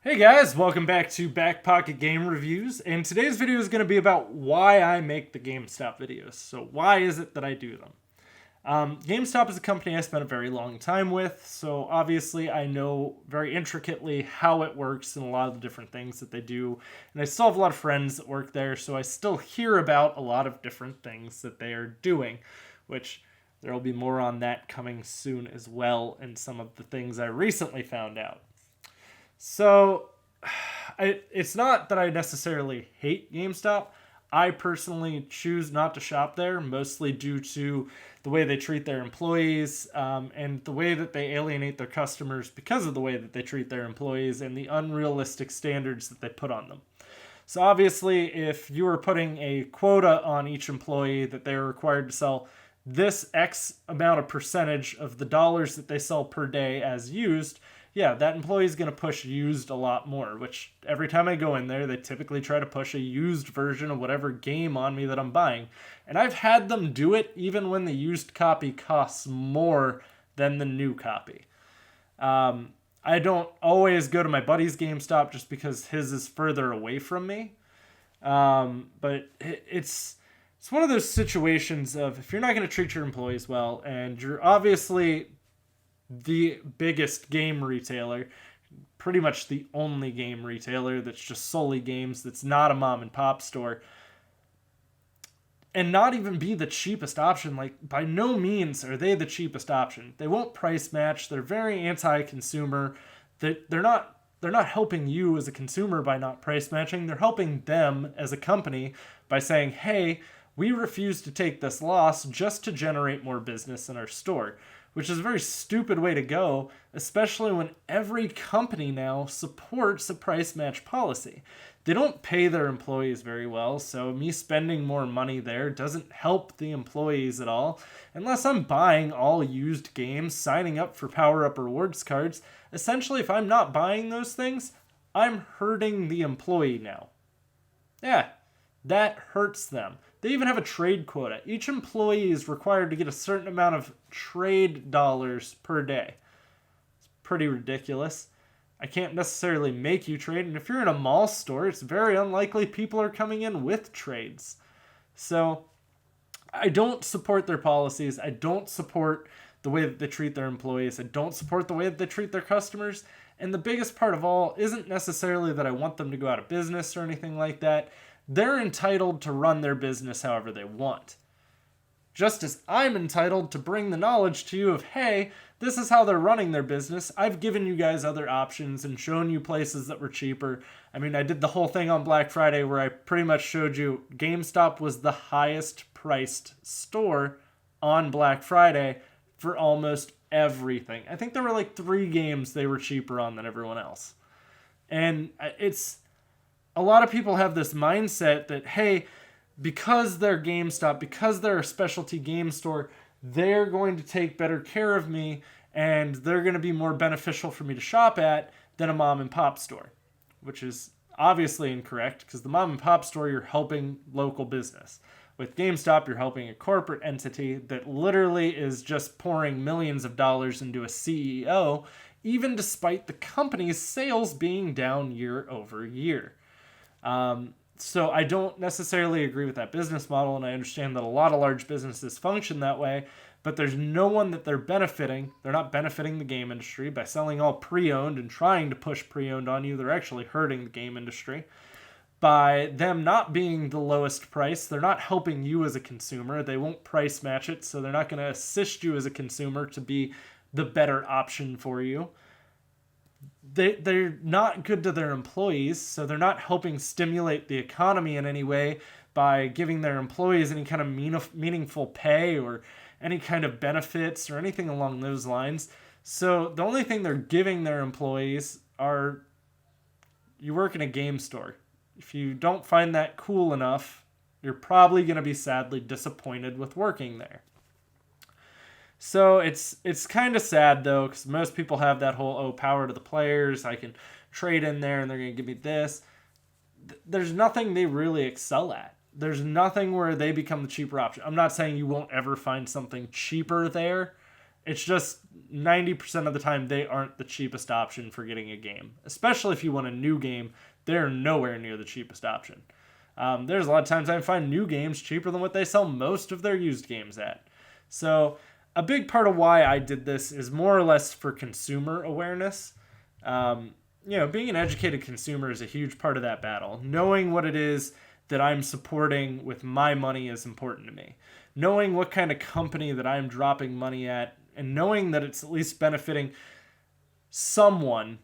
Hey guys, welcome back to BackPocketGameReviews, and today's video is going to be about why I make the GameStop videos. So why is it that I do them? GameStop is a company I spent a very long time with, so obviously I know very intricately how it works and a lot of the different things that they do, and I still have a lot of friends that work there, so I still hear about a lot of different things that they are doing, which there will be more on that coming soon as well, and some of the things I recently found out. So, it's not that I necessarily hate GameStop. I personally choose not to shop there, mostly due to the way they treat their employees and the way that they alienate their customers because of the way that they treat their employees and the unrealistic standards that they put on them. So obviously, if you were putting a quota on each employee that they are required to sell this X amount of percentage of the dollars that they sell per day as used, yeah, that employee is going to push used a lot more, which every time I go in there, they typically try to push a used version of whatever game on me that I'm buying. And I've had them do it even when the used copy costs more than the new copy. I don't always go to my buddy's GameStop just because his is further away from me. But it's one of those situations of if you're not going to treat your employees well and you're obviously the biggest game retailer, pretty much the only game retailer that's just solely games, that's not a mom and pop store, and not even be the cheapest option. Like, by no means are they the cheapest option. They won't price match. They're very anti-consumer. They're not helping you as a consumer by not price matching. They're helping them as a company by saying, hey, we refuse to take this loss just to generate more business in our store, which is a very stupid way to go, especially when every company now supports a price match policy. They don't pay their employees very well, so me spending more money there doesn't help the employees at all. Unless I'm buying all used games, signing up for power-up rewards cards, essentially if I'm not buying those things, I'm hurting the employee now. Yeah, that hurts them. They even have a trade quota. Each employee is required to get a certain amount of trade dollars per day. It's pretty ridiculous. I can't necessarily make you trade, and if you're in a mall store, it's very unlikely people are coming in with trades. So, I don't support their policies. I don't support the way that they treat their employees. I don't support the way that they treat their customers. And the biggest part of all isn't necessarily that I want them to go out of business or anything like that. They're entitled to run their business however they want. Just as I'm entitled to bring the knowledge to you of, hey, this is how they're running their business. I've given you guys other options and shown you places that were cheaper. I mean, I did the whole thing on Black Friday where I pretty much showed you GameStop was the highest priced store on Black Friday for almost everything. I think there were like 3 games they were cheaper on than everyone else. And it's... a lot of people have this mindset that, hey, because they're GameStop, because they're a specialty game store, they're going to take better care of me and they're going to be more beneficial for me to shop at than a mom and pop store, which is obviously incorrect because the mom and pop store, you're helping local business. With GameStop, you're helping a corporate entity that literally is just pouring millions of dollars into a CEO, even despite the company's sales being down year over year. So I don't necessarily agree with that business model, and I understand that a lot of large businesses function that way, but there's no one that they're benefiting. They're not benefiting the game industry by selling all pre-owned and trying to push pre-owned on you. They're actually hurting the game industry. By them not being the lowest price, they're not helping you as a consumer. They won't price match it, so they're not going to assist you as a consumer to be the better option for you. They're not good to their employees, so they're not helping stimulate the economy in any way by giving their employees any kind of meaningful pay or any kind of benefits or anything along those lines. So the only thing they're giving their employees are, you work in a game store. If you don't find that cool enough, you're probably going to be sadly disappointed with working there. So it's kind of sad, though, because most people have that whole, oh, power to the players, I can trade in there and they're going to give me this. There's nothing they really excel at. There's nothing where they become the cheaper option. I'm not saying you won't ever find something cheaper there, It's just 90% of the time they aren't the cheapest option for getting a game. Especially if you want a new game, they're nowhere near the cheapest option. There's a lot of times I find new games cheaper than what they sell most of their used games at. So a big part of why I did this is more or less for consumer awareness. Being an educated consumer is a huge part of that battle. Knowing what it is that I'm supporting with my money is important to me. Knowing what kind of company that I'm dropping money at and knowing that it's at least benefiting someone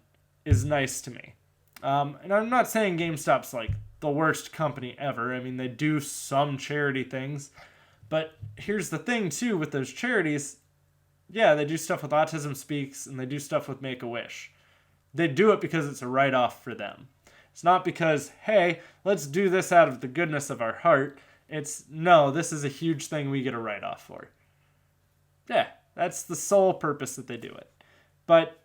is nice to me. And I'm not saying GameStop's like the worst company ever. I mean, they do some charity things. But here's the thing, too, with those charities. Yeah, they do stuff with Autism Speaks and they do stuff with Make-A-Wish. They do it because it's a write-off for them. It's not because, hey, let's do this out of the goodness of our heart. It's, no, this is a huge thing we get a write-off for. Yeah, that's the sole purpose that they do it. But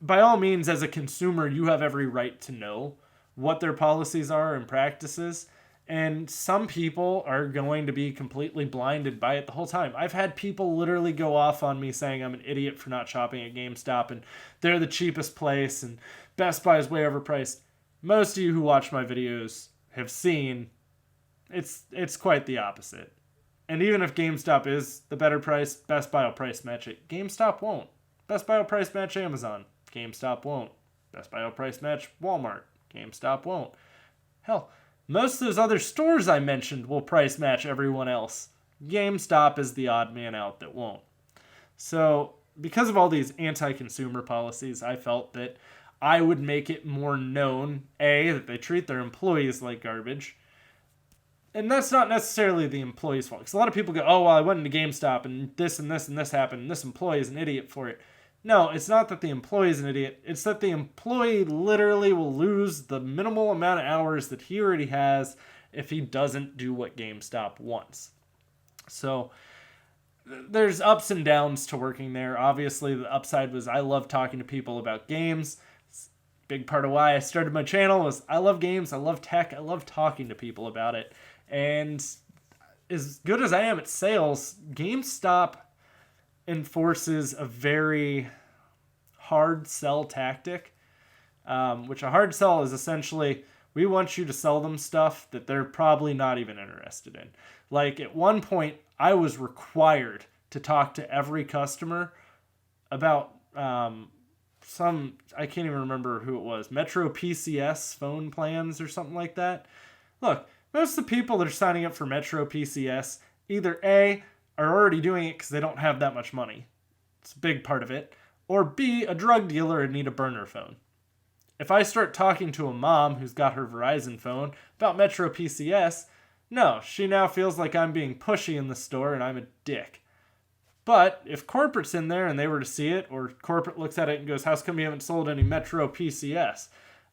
by all means, as a consumer, you have every right to know what their policies are and practices. And some people are going to be completely blinded by it the whole time. I've had people literally go off on me saying I'm an idiot for not shopping at GameStop and they're the cheapest place and Best Buy is way overpriced. Most of you who watch my videos have seen it's quite the opposite. And even if GameStop is the better price, Best Buy will price match it. GameStop won't. Best Buy will price match Amazon. GameStop won't. Best Buy will price match Walmart. GameStop won't. Hell, most of those other stores I mentioned will price match everyone else. GameStop is the odd man out that won't. So, because of all these anti-consumer policies, I felt that I would make it more known, A, that they treat their employees like garbage. And that's not necessarily the employee's fault. Because a lot of people go, oh, well, I went into GameStop and this and this and this happened, and this employee is an idiot for it. No, it's not that the employee is an idiot. It's that the employee literally will lose the minimal amount of hours that he already has if he doesn't do what GameStop wants. So there's ups and downs to working there. Obviously, the upside was I love talking to people about games. Big part of why I started my channel was I love games, I love tech, I love talking to people about it. And as good as I am at sales, GameStop enforces a very hard sell tactic, which a hard sell is essentially we want you to sell them stuff that they're probably not even interested in. Like at one point, I was required to talk to every customer about I can't even remember who it was, Metro PCS phone plans or something like that. Look, most of the people that are signing up for Metro PCS either A, are already doing it because they don't have that much money. It's a big part of it. Or B, a drug dealer and need a burner phone. If I start talking to a mom who's got her Verizon phone about Metro PCS, no, she now feels like I'm being pushy in the store and I'm a dick. But if corporate's in there and they were to see it, or corporate looks at it and goes, how come you haven't sold any Metro PCS?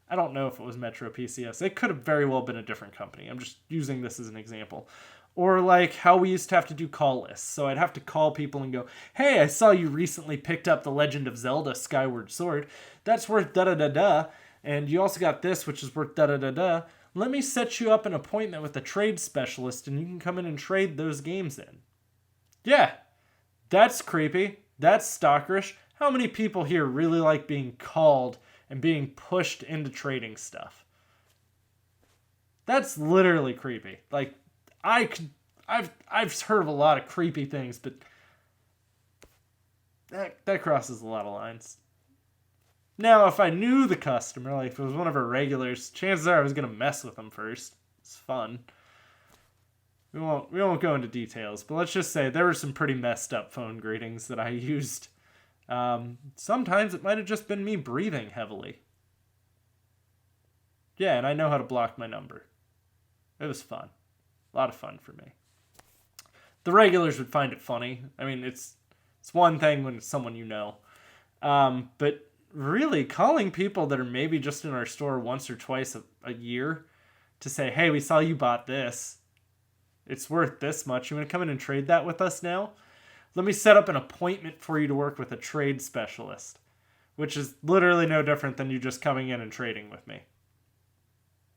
I don't know if it was Metro PCS. It could have very well been a different company. I'm just using this as an example. Or like how we used to have to do call lists. So I'd have to call people and go, hey, I saw you recently picked up The Legend of Zelda Skyward Sword. That's worth da-da-da-da. And you also got this, which is worth da-da-da-da. Let me set you up an appointment with a trade specialist and you can come in and trade those games in. Yeah, that's creepy. That's stalkerish. How many people here really like being called and being pushed into trading stuff? That's literally creepy. Like, I've heard of a lot of creepy things, but that crosses a lot of lines. Now, if I knew the customer, like if it was one of our regulars, chances are I was gonna mess with them first. It's fun. We won't go into details, but let's just say there were some pretty messed up phone greetings that I used. Sometimes it might have just been me breathing heavily. Yeah, and I know how to block my number. It was fun. A lot of fun for me. The regulars would find it funny. I mean, it's one thing when it's someone you know. But really, calling people that are maybe just in our store once or twice a year to say, hey, we saw you bought this. It's worth this much. You want to come in and trade that with us now? Let me set up an appointment for you to work with a trade specialist, which is literally no different than you just coming in and trading with me.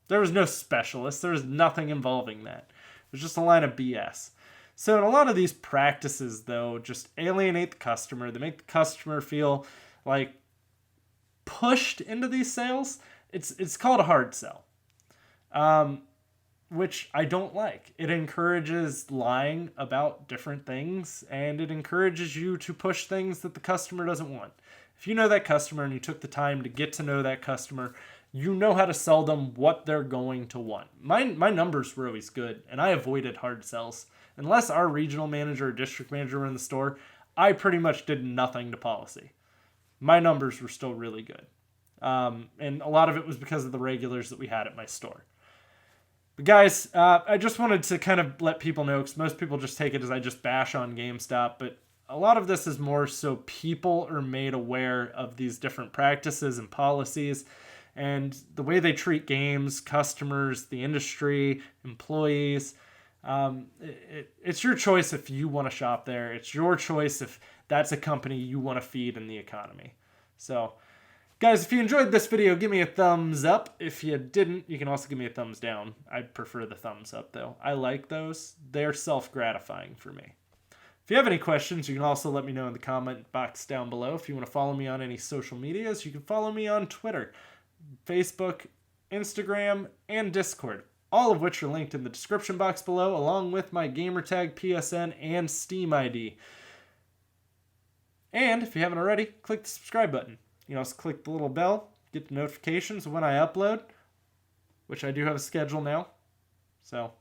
There was no specialist. There was nothing involving that. It was just a line of BS. So in a lot of these practices, though, just alienate the customer. They make the customer feel like pushed into these sales. It's called a hard sell, which I don't like. It encourages lying about different things, and it encourages you to push things that the customer doesn't want. If you know that customer and you took the time to get to know that customer, you know how to sell them what they're going to want. My numbers were always good, and I avoided hard sells. Unless our regional manager or district manager were in the store, I pretty much did nothing to policy. My numbers were still really good. And a lot of it was because of the regulars that we had at my store. But guys, I just wanted to kind of let people know, because most people just take it as I just bash on GameStop, but a lot of this is more so people are made aware of these different practices and policies and the way they treat games, customers, the industry, employees. It's your choice if you want to shop there. It's your choice if that's a company you want to feed in the economy. So, guys, if you enjoyed this video, give me a thumbs up. If you didn't, you can also give me a thumbs down. I prefer the thumbs up, though. I like those. They're self-gratifying for me. If you have any questions, you can also let me know in the comment box down below. If you want to follow me on any social medias, you can follow me on Twitter, Facebook, Instagram, and Discord, all of which are linked in the description box below, along with my Gamertag, PSN, and Steam ID. And if you haven't already, click the subscribe button. You can also click the little bell, get the notifications when I upload, which I do have a schedule now. So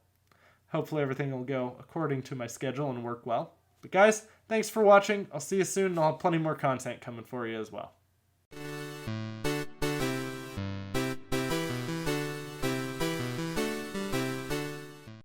hopefully everything will go according to my schedule and work well. But guys, thanks for watching. I'll see you soon, and I'll have plenty more content coming for you as well.